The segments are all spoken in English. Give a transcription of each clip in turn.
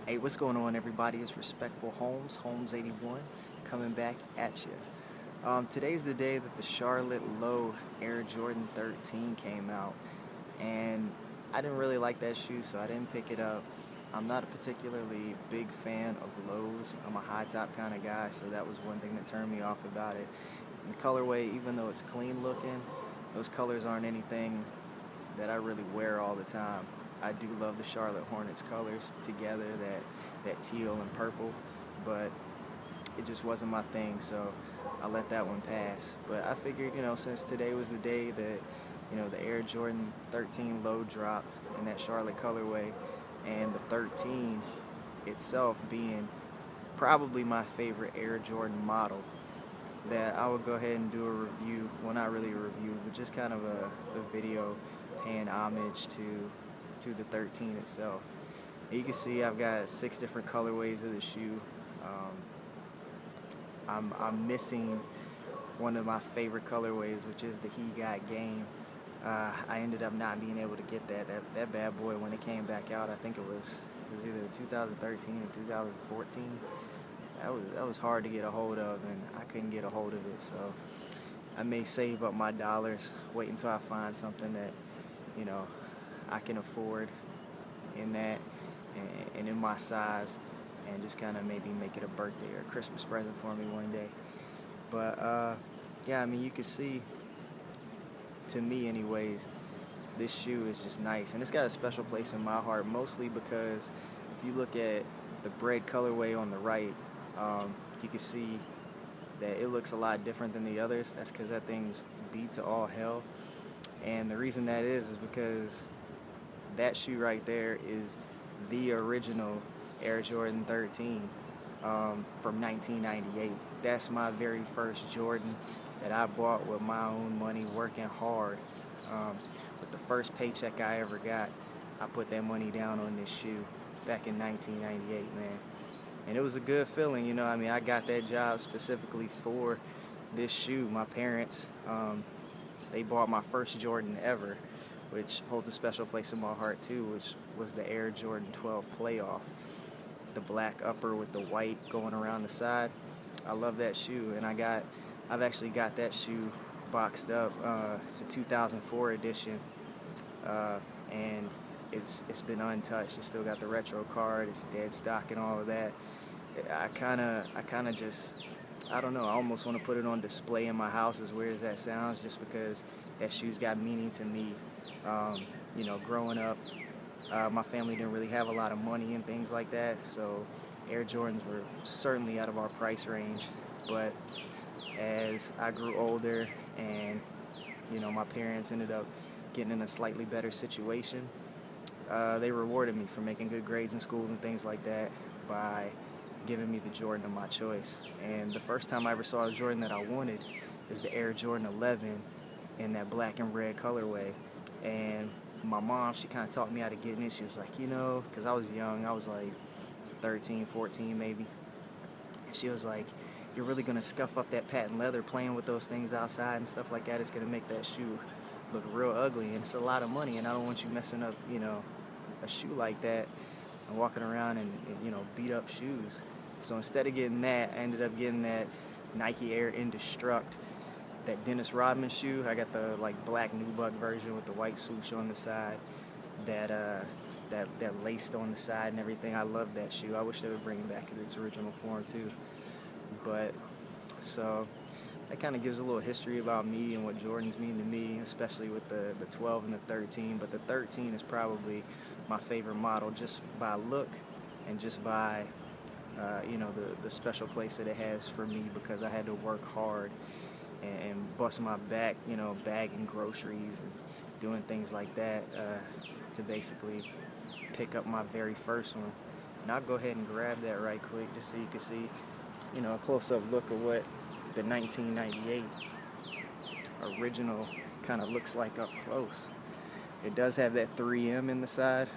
Hey, what's going on, everybody? It's Respectful Holmes 81, coming back at you. Today's the day that the Charlotte Low Air Jordan 13 came out, and I didn't really like that shoe, so I didn't pick it up. I'm not a particularly big fan of lows. I'm a high top kind of guy, so that was one thing that turned me off about it. And the colorway, even though it's clean looking, those colors aren't anything that I really wear all the time. I do love the Charlotte Hornets colors together, that teal and purple, but it just wasn't my thing, so I let that one pass. But I figured, since today was the day that, the Air Jordan 13 low drop in that Charlotte colorway, and the 13 itself being probably my favorite Air Jordan model, that I would go ahead and do a review. Well, not really a review, but just kind of a video paying homage to the 13 itself. You can see I've got 6 different colorways of the shoe. I'm missing one of my favorite colorways, which is the He Got Game. I ended up not being able to get that bad boy when it came back out. I think it was either 2013 or 2014. That was hard to get a hold of, and I couldn't get a hold of it. So I may save up my dollars, wait until I find something that I can afford in that and in my size, and just kind of maybe make it a birthday or a Christmas present for me one day. But yeah, I mean, you can see, to me anyways, this shoe is just nice, and it's got a special place in my heart, mostly because if you look at the bread colorway on the right, you can see that it looks a lot different than the others. That's because that thing's beat to all hell, and the reason that is because that shoe right there is the original Air Jordan 13 from 1998. That's my very first Jordan that I bought with my own money, working hard. With the first paycheck I ever got, I put that money down on this shoe back in 1998, man. And it was a good feeling, I mean, I got that job specifically for this shoe. My parents, they bought my first Jordan ever, which holds a special place in my heart too, which was the Air Jordan 12 Playoff. The black upper with the white going around the side. I love that shoe, and I've actually got that shoe boxed up. It's a 2004 edition, and it's been untouched. It's still got the retro card. It's dead stock and all of that. I kind of just, I don't know, I almost want to put it on display in my house, as weird as that sounds, just because that shoe's got meaning to me. Growing up, my family didn't really have a lot of money and things like that, so Air Jordans were certainly out of our price range. But as I grew older and, my parents ended up getting in a slightly better situation, they rewarded me for making good grades in school and things like that by giving me the Jordan of my choice. And the first time I ever saw a Jordan that I wanted was the Air Jordan 11 in that black and red colorway. And my mom, she kind of taught me how to get in it. She was like, because I was young, I was like 13, 14 maybe. And she was like, you're really going to scuff up that patent leather playing with those things outside and stuff like that. It's going to make that shoe look real ugly, and it's a lot of money, and I don't want you messing up, a shoe like that and walking around and beat up shoes. So instead of getting that, I ended up getting that Nike Air Indestruct, that Dennis Rodman shoe. I got the black nubuck version with the white swoosh on the side, that laced on the side and everything. I love that shoe. I wish they would bring it back in its original form too. But so that kind of gives a little history about me and what Jordans mean to me, especially with the 12 and the 13. But the 13 is probably my favorite model, just by look and just by the special place that it has for me, because I had to work hard and bust my back, bagging groceries and doing things like that to basically pick up my very first one. And I'll go ahead and grab that right quick just so you can see, a close-up look of what the 1998 original kind of looks like up close. It does have that 3M in the side.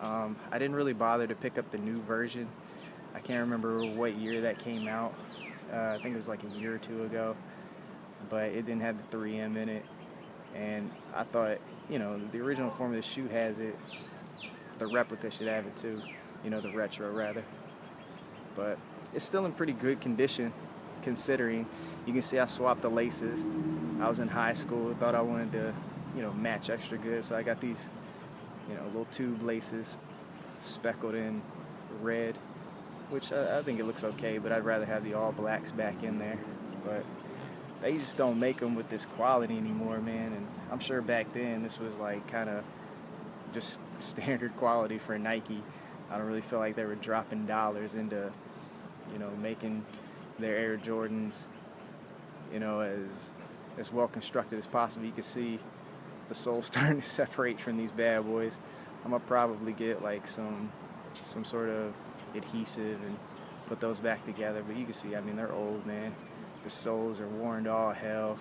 I didn't really bother to pick up the new version. I can't remember what year that came out. I think it was like a year or two ago, but it didn't have the 3M in it. And I thought, the original form of the shoe has it. The replica should have it too. the retro rather. But it's still in pretty good condition considering. You can see I swapped the laces. I was in high school, thought I wanted to, match extra good, so I got these, little tube laces speckled in red, which I think it looks okay, but I'd rather have the all blacks back in there. But they just don't make them with this quality anymore, man. And I'm sure back then this was like kind of just standard quality for Nike. I don't really feel like they were dropping dollars into, making their Air Jordans, as well constructed as possible. You can see the sole starting to separate from these bad boys. I'm gonna probably get like some sort of adhesive and put those back together. But you can see, I mean, they're old, man. The soles are worn to all hell,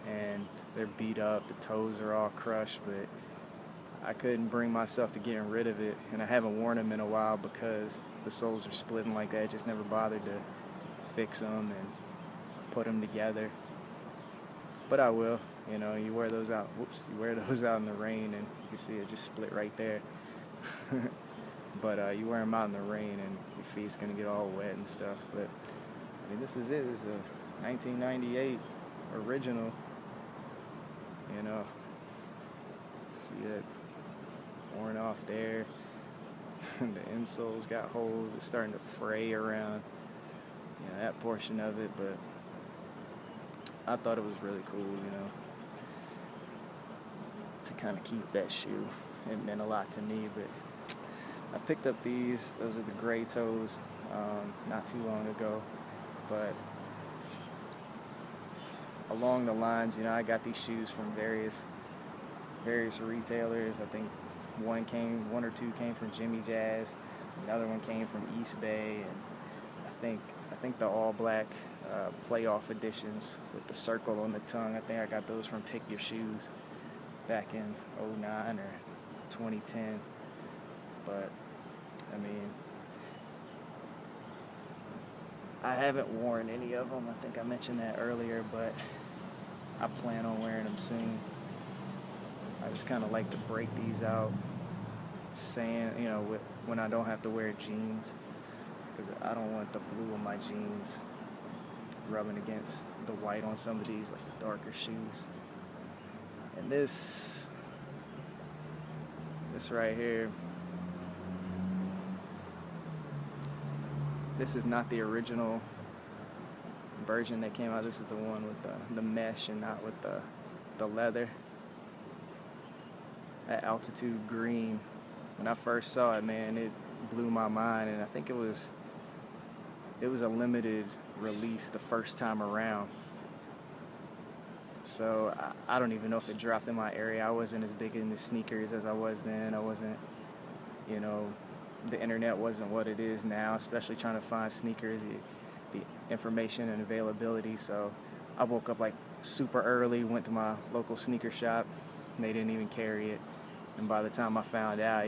and they're beat up. The toes are all crushed, but I couldn't bring myself to getting rid of it, and I haven't worn them in a while because the soles are splitting like that. I just never bothered to fix them and put them together. But I will. You wear those out. You wear those out in the rain, and you can see it just split right there. But you wear them out in the rain, and your feet's gonna get all wet and stuff. But I mean, this is it. This is a 1998 original. See it worn off there. The insole's got holes. It's starting to fray around, that portion of it. But I thought it was really cool, to kind of keep that shoe. It meant a lot to me. But I picked up these. Those are the gray toes not too long ago. But along the lines, I got these shoes from various retailers. I think one or two came from Jimmy Jazz. Another one came from East Bay, and I think the all black playoff editions with the circle on the tongue. I think I got those from Pick Your Shoes back in 2009 or 2010. But I mean, I haven't worn any of them. I think I mentioned that earlier, but I plan on wearing them soon. I just kind of like to break these out, when I don't have to wear jeans, because I don't want the blue on my jeans rubbing against the white on some of these, like the darker shoes. And this right here, this is not the original version that came out. This is the one with the mesh and not with the leather. That altitude green, when I first saw it, man, it blew my mind. And I think it was a limited release the first time around. So I don't even know if it dropped in my area. I wasn't as big into sneakers as I was then. I wasn't, the internet wasn't what it is now, especially trying to find sneakers, the information and availability. So I woke up like super early, went to my local sneaker shop, and they didn't even carry it. And by the time I found out,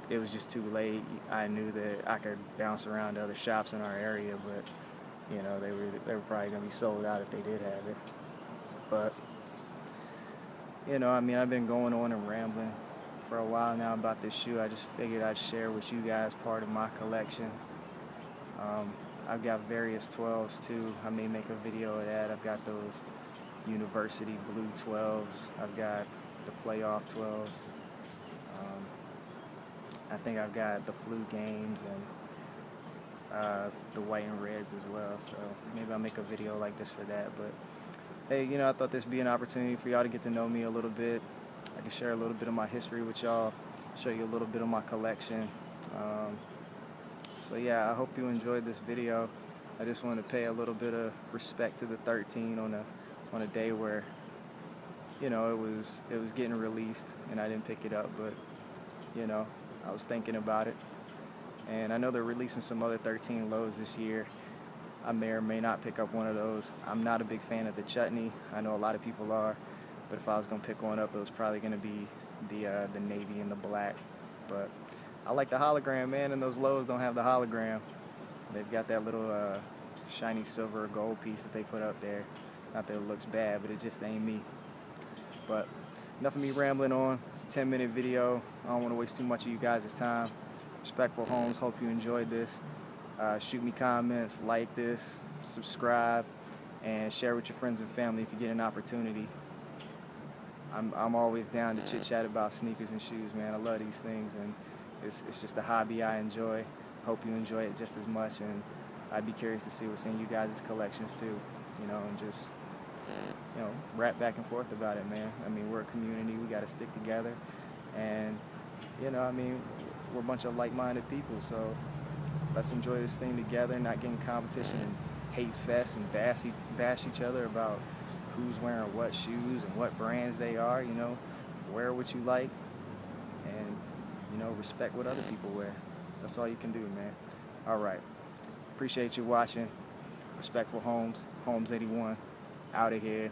it was just too late. I knew that I could bounce around to other shops in our area, but they were probably gonna be sold out if they did have it. But I've been going on and rambling for a while now about this shoe. I just figured I'd share with you guys part of my collection. I've got various 12s too. I may make a video of that. I've got those University blue 12s. I've got the playoff 12s. I think I've got the flu games and the white and reds as well. So maybe I'll make a video like this for that. But hey, I thought this would be an opportunity for y'all to get to know me a little bit. I can share a little bit of my history with y'all, show you a little bit of my collection. So yeah, I hope you enjoyed this video. I just want to pay a little bit of respect to the 13 on a day where it was getting released and I didn't pick it up, but I was thinking about it. And I know they're releasing some other 13 lows this year. I may or may not pick up one of those. I'm not a big fan of the chutney. I know a lot of people are, but if I was gonna pick one up, it was probably gonna be the navy and the black. But I like the hologram, man, and those lows don't have the hologram. They've got that little shiny silver or gold piece that they put up there. Not that it looks bad, but it just ain't me. But enough of me rambling on. It's a 10-minute video. I don't want to waste too much of you guys' time. Respectful Homes, hope you enjoyed this. Shoot me comments, like this, subscribe, and share with your friends and family if you get an opportunity. I'm always down to chit-chat about sneakers and shoes, man. I love these things, and it's just a hobby I enjoy. Hope you enjoy it just as much, and I'd be curious to see what's in you guys' collections too, and just, rap back and forth about it, man. I mean, we're a community. We got to stick together, and, we're a bunch of like-minded people, so let's enjoy this thing together, not get in competition and hate fest and bash each other about who's wearing what shoes and what brands they are. Wear what you like, and, respect what other people wear. That's all you can do, man. All right. Appreciate you watching. Respectful Homes, Homes 81, out of here.